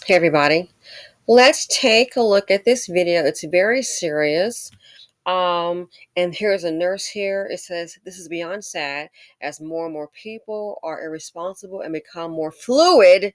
Hey everybody, let's take a look at this video. It's very serious. And here's a nurse here. It says this is beyond sad as more and more people are irresponsible and become more fluid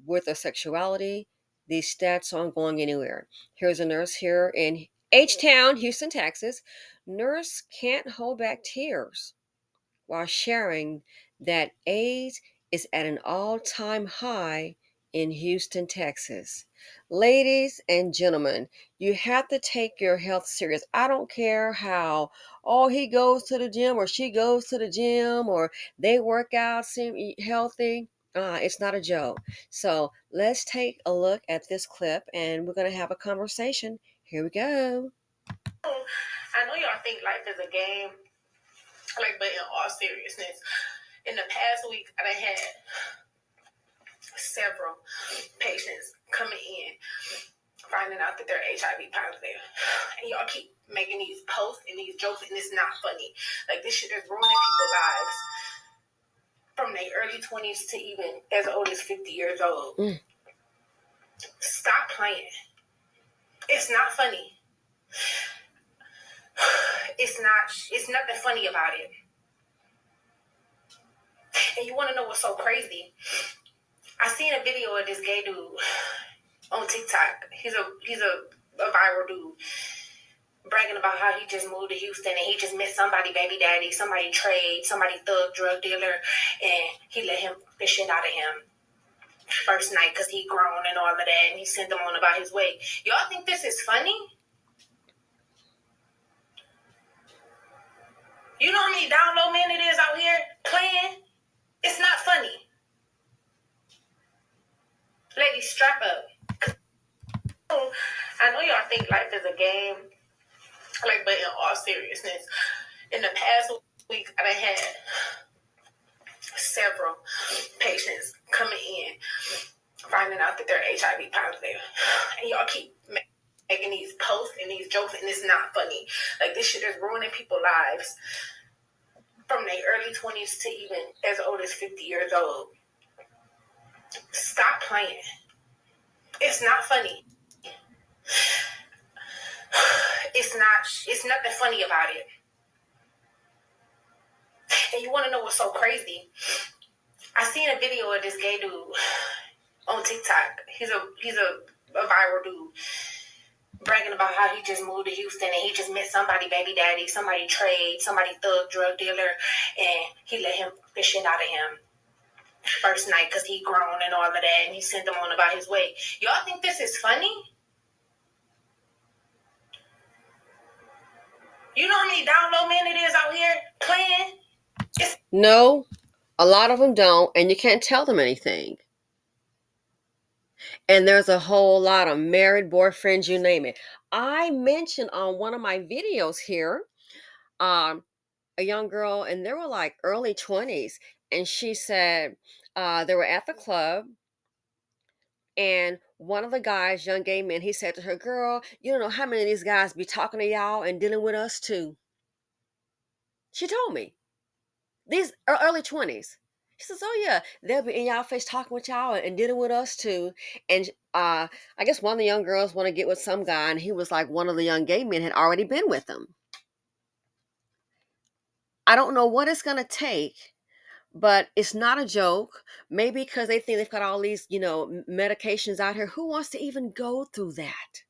with their sexuality. These stats aren't going anywhere. Here's a nurse here in H-Town, Houston, Texas. Nurse can't hold back tears while sharing that AIDS is at an all-time high in Houston, Texas. Ladies and gentlemen, you have to take your health serious. I don't care how, oh, he goes to the gym or she goes to the gym or they work out, seem healthy. It's not a joke. So let's take a look at this clip and we're going to have a conversation. Here we go. I know y'all think life is a game, but in all seriousness, in the past week, I had several patients coming in finding out that they're HIV positive. And y'all keep making these posts and these jokes, and it's not funny. Like, this shit is ruining people's lives from their early 20s to even as old as 50 years old. Stop playing. It's not funny. It's nothing funny about it. And you want to know what's so crazy? I seen a video of this gay dude on TikTok. He's a viral dude bragging about how he just moved to Houston and he just met somebody baby daddy, somebody trade, somebody thug drug dealer, and he let him fuck the shit out of him first night because he grown and all of that, and he sent him on about his way. Y'all think this is funny? You know how many download men it is out here playing? It's not funny. Ladies, strap up. I know y'all think life is a game, but in all seriousness, in the past week, I had several patients coming in finding out that they're HIV positive. And y'all keep making these posts and these jokes, and it's not funny. Like, this shit is ruining people's lives from their early 20s to even as old as 50 years old. Stop playing. It's not funny. It's nothing funny about it. And you want to know what's so crazy? I seen a video of this gay dude on TikTok. He's a viral dude bragging about how he just moved to Houston and he just met somebody baby daddy, somebody trade, somebody thug drug dealer, and he let him fuck the shit out of him first night because he grown and all of that, and he sent him on about his way. Y'all think this is funny? You know how many download men it is out here playing? No, a lot of them don't, and you can't tell them anything. And there's a whole lot of married boyfriends, you name it. I mentioned on one of my videos here, a young girl, and they were like early 20s, and she said they were at the club, and one of the guys, young gay men, he said to her, "Girl, you don't know how many of these guys be talking to y'all and dealing with us too." She told me. These are early 20s. She says, "Oh yeah, they'll be in y'all face talking with y'all and dealing with us too." And I guess one of the young girls want to get with some guy, and he was like one of the young gay men had already been with them. I don't know what it's gonna take, but it's not a joke. Maybe because they think they've got all these, medications out here. Who wants to even go through that?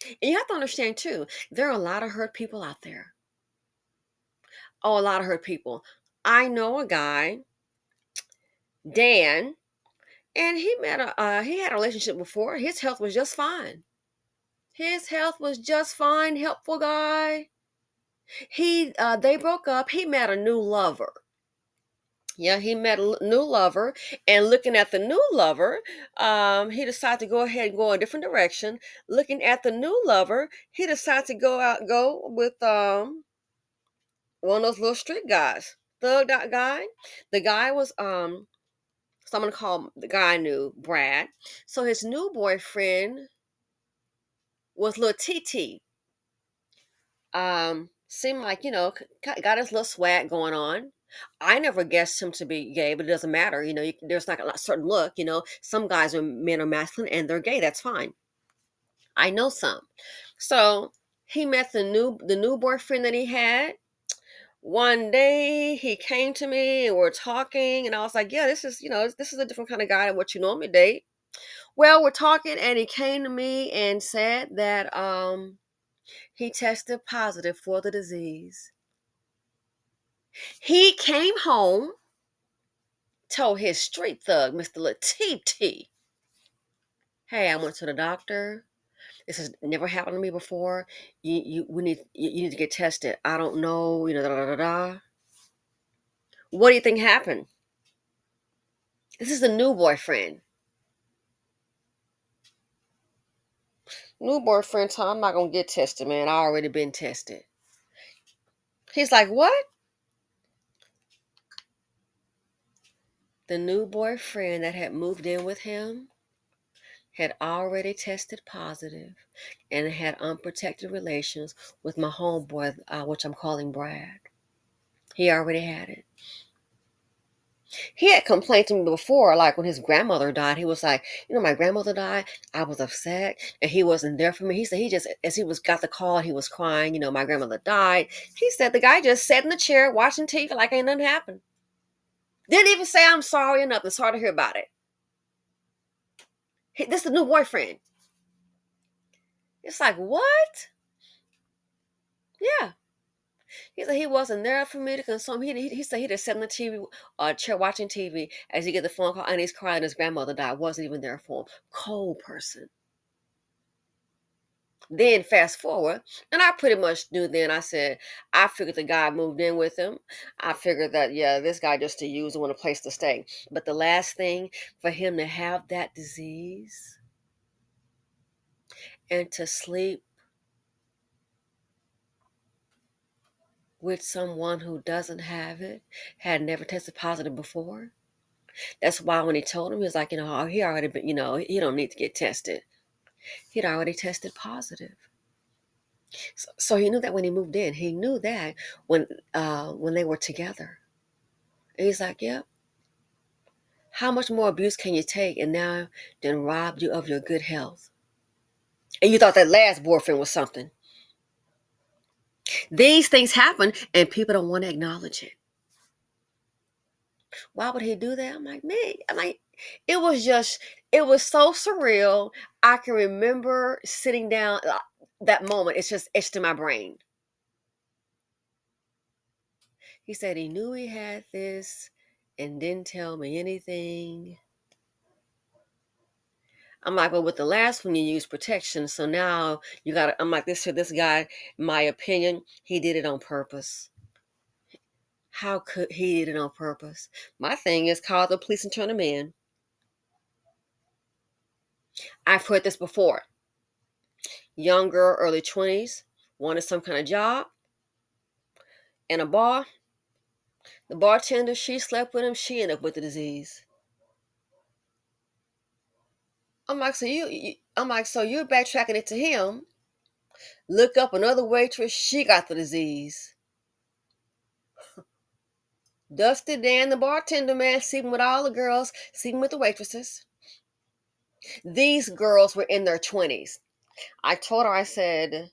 And you have to understand too, there are a lot of hurt people out there. Oh, a lot of hurt people. I know a guy, Dan. And he had a relationship before. His health was just fine. His health was just fine. Helpful guy. They broke up. He met a new lover. Yeah, he met a new lover, and looking at the new lover, he decided to go ahead and go a different direction. Looking at the new lover, he decided to go with one of those little street guys, thug guy. The guy was So I'm gonna call the guy I knew Brad. So his new boyfriend was little TT. Seemed like got his little swag going on. I never guessed him to be gay, but it doesn't matter. There's like a certain look. Some guys are men are masculine and they're gay. That's fine. I know some. So he met the new boyfriend that he had. One day he came to me and we're talking, and I was like, "Yeah, this is a different kind of guy than what you normally date." Well, we're talking, and he came to me and said that he tested positive for the disease. He came home, told his street thug, Mr. Latif T, "Hey, I went to the doctor. This has never happened to me before. You need to get tested. I don't know, da da da da." What do you think happened? This is the new boyfriend. New boyfriend told him, "I'm not gonna get tested, man. I already been tested." He's like, "What?" The new boyfriend that had moved in with him had already tested positive and had unprotected relations with my homeboy, which I'm calling Brad. He already had it. He had complained to me before, like when his grandmother died. He was like, "My grandmother died. I was upset, and he wasn't there for me." He said he just, as he was got the call, he was crying. My grandmother died. He said the guy just sat in the chair watching TV like ain't nothing happened. Didn't even say I'm sorry or nothing. Sorry to hear about it. This is the new boyfriend. It's like, what? Yeah. He said he wasn't there for me to console. He said he just sat in the TV chair watching TV as he get the phone call and he's crying. His grandmother died. Wasn't even there for him. Cold person. Then fast forward, and I pretty much knew then. I said I figured the guy moved in with him. I figured that yeah, this guy just to use and want a place to stay. But the last thing for him to have that disease and to sleep with someone who doesn't have it, had never tested positive before. That's why when he told him, he was like, he already been, he don't need to get tested. He'd already tested positive. So he knew that when he moved in. He knew that when they were together. And he's like, yep. How much more abuse can you take and now then rob you of your good health? And you thought that last boyfriend was something. These things happen and people don't want to acknowledge it. Why would he do that? I'm like, man, it was so surreal. I can remember sitting down that moment. It's just etched in my brain. He said he knew he had this and didn't tell me anything. I'm like, well, with the last one you used protection, so now you got to. I'm like, this guy, in my opinion, he did it on purpose. How could he did it on purpose? My thing is call the police and turn him in. I've heard this before. Young girl, early 20s, wanted some kind of job in a bar. The bartender, she slept with him. She ended up with the disease. I'm like, I'm like, so you're backtracking it to him. Look up another waitress. She got the disease. Dusty Dan, the bartender man, sleeping with all the girls, sleeping with the waitresses. These girls were in their 20s. I told her, I said,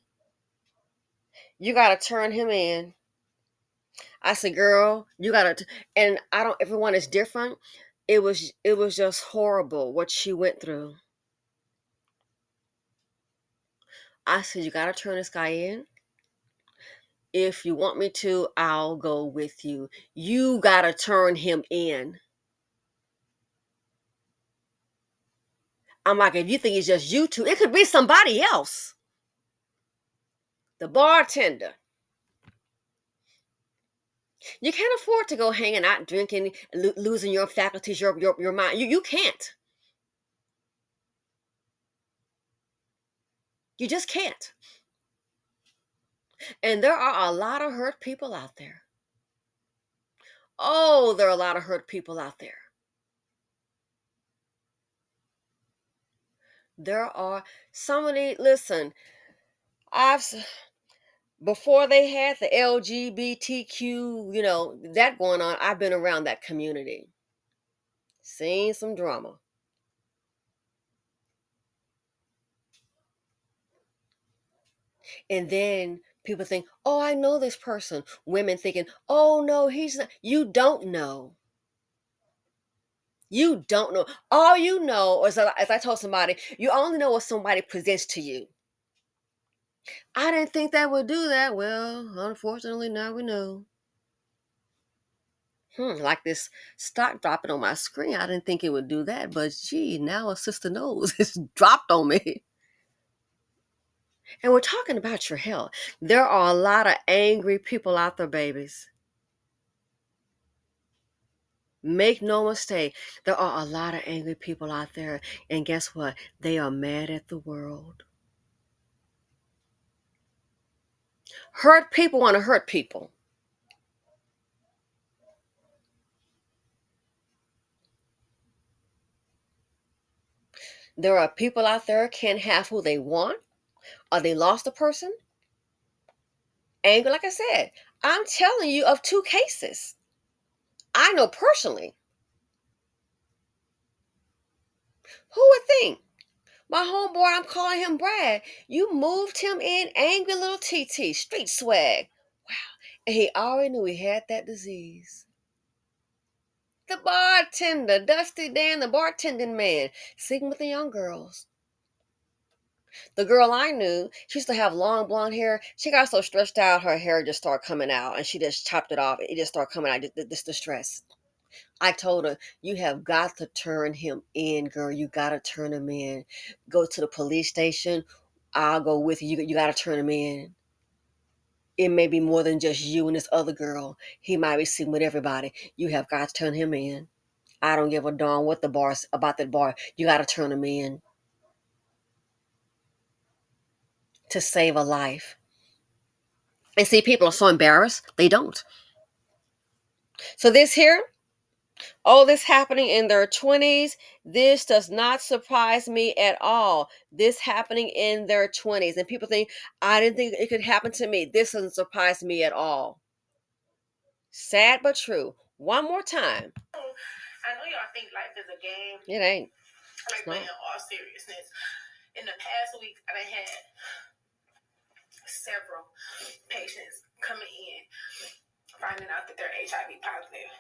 you got to turn him in. I said, girl, you got to, and I don't, everyone is different. It was just horrible what she went through. I said, you got to turn this guy in. If you want me to, I'll go with you. You got to turn him in. I'm like, if you think it's just you two, it could be somebody else. The bartender. You can't afford to go hanging out, drinking, losing your faculties, your mind. You can't. You just can't. And there are a lot of hurt people out there. Oh, there are a lot of hurt people out there. There are somebody. Listen, I've Before they had the LGBTQ, that going on, I've been around that community, seen some drama. And then people think, oh, I know this person. Women thinking, oh, no, he's not. You don't know. You don't know. All you know, as I told somebody, you only know what somebody presents to you. I didn't think that would do that. Well, unfortunately, now we know. Like this stock dropping on my screen. I didn't think it would do that, but gee, now a sister knows it's dropped on me. And we're talking about your health. There are a lot of angry people out there, babies. Make no mistake, there are a lot of angry people out there. And guess what? They are mad at the world. Hurt people want to hurt people. There are people out there can't have who they want, or they lost a person. Anger, like I said, I'm telling you of 2 cases. I know personally. Who would think? My homeboy, I'm calling him Brad. You moved him in, angry little TT, street swag. Wow. And he already knew he had that disease. The bartender, Dusty Dan, the bartending man, sleeping with the young girls. The girl I knew, she used to have long blonde hair. She got so stressed out, her hair just started coming out, and she just chopped it off. It just started coming out, this the stress. I told her, you have got to turn him in, girl. You got to turn him in. Go to the police station. I'll go with you. You got to turn him in. It may be more than just you and this other girl. He might be sitting with everybody. You have got to turn him in. I don't give a darn what the bar's about that bar. You got to turn him in to save a life. And see, people are so embarrassed. They don't. So this here, oh, this happening in their 20s. This does not surprise me at all. This happening in their 20s. And people think, I didn't think it could happen to me. This doesn't surprise me at all. Sad but true. One more time. I know y'all think life is a game. It ain't. Like, but in all seriousness, in the past week, I had several patients coming in finding out that they're HIV positive.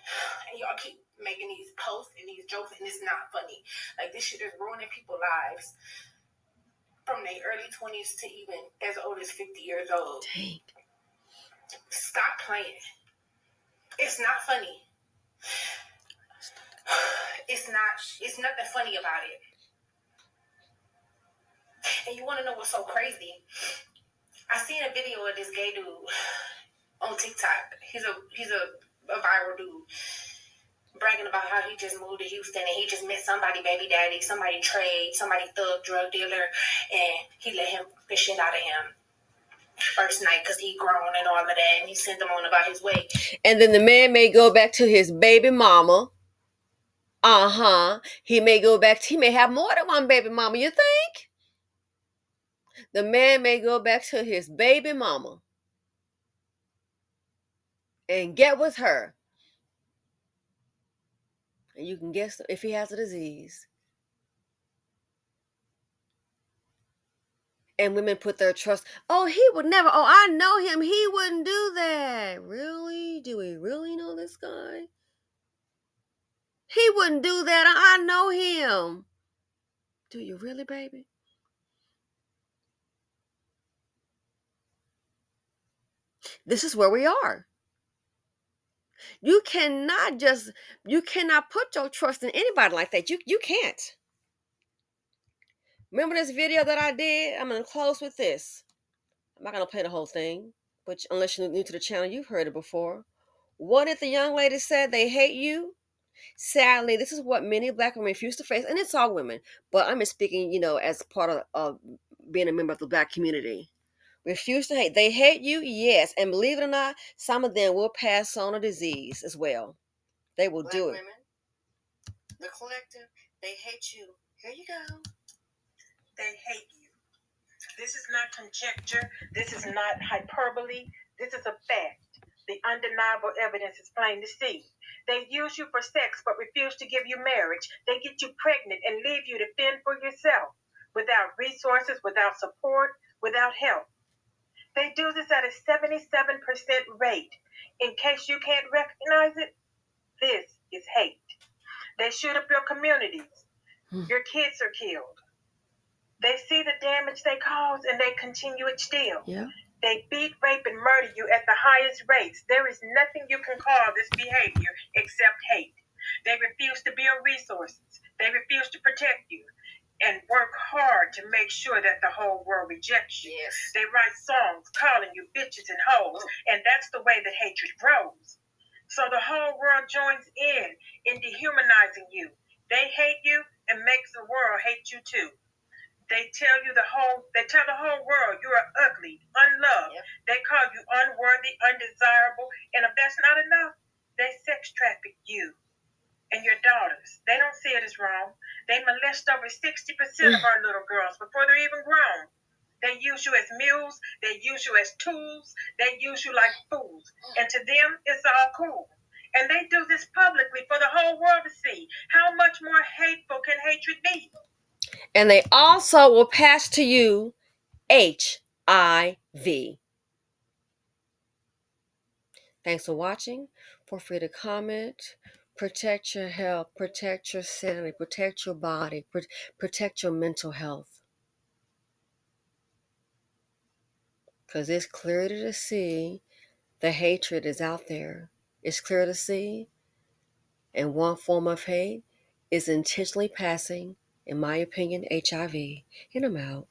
And y'all keep making these posts and these jokes, and it's not funny. Like, this shit is ruining people's lives from their early 20s to even as old as 50 years old. Dang. Stop playing. It's not funny. It's nothing funny about it. And you want to know what's so crazy? I seen a video of this gay dude on TikTok. He's a viral dude bragging about how he just moved to Houston and he just met somebody baby daddy, somebody trade, somebody thug drug dealer, and he let him the shit out of him first night because he grown and all of that, and he sent him on about his way. And then the man may go back to his baby mama. He may go back. He may have more than one baby mama. You think? The man may go back to his baby mama and get with her. And you can guess if he has a disease. And women put their trust. Oh, he would never. Oh, I know him. He wouldn't do that. Really? Do we really know this guy? He wouldn't do that. I know him. Do you really, baby? This is where we are. You cannot put your trust in anybody like that. You can't. Remember this video that I did? I'm going to close with this. I'm not going to play the whole thing, but unless you're new to the channel, you've heard it before. What if the young lady said they hate you? Sadly, this is what many black women refuse to face, and it's all women. But I'm speaking, as part of being a member of the black community. Refuse to hate. They hate you, yes, and believe it or not, some of them will pass on a disease as well. They will black do it. Women, the collective, they hate you. Here you go. They hate you. This is not conjecture. This is not hyperbole. This is a fact. The undeniable evidence is plain to see. They use you for sex but refuse to give you marriage. They get you pregnant and leave you to fend for yourself without resources, without support, without help. They do this at a 77% rate. In case you can't recognize it, this is hate. They shoot up your communities. Your kids are killed. They see the damage they cause and they continue it still. Yeah. They beat, rape, and murder you at the highest rates. There is nothing you can call this behavior except hate. They refuse to be of resources. They refuse to protect you and work hard to make sure that the whole world rejects you. Yes. They write songs calling you bitches and hoes, and that's the way that hatred grows. So the whole world joins in dehumanizing you. They hate you and makes the world hate you too. They tell the whole world you are ugly, unloved. Yep. They call you unworthy, undesirable, and if that's not enough, they sex traffic you and your daughters. They don't see it as wrong. They molest over 60% of our little girls before they're even grown. They use you as mules. They use you as tools. They use you like fools. And to them, it's all cool. And they do this publicly for the whole world to see. How much more hateful can hatred be? And they also will pass to you HIV. Thanks for watching. Feel free to comment. Protect your health, protect your sanity, protect your body, protect your mental health. Because it's clear to see the hatred is out there. It's clear to see. And one form of hate is intentionally passing, in my opinion, HIV. And I'm out.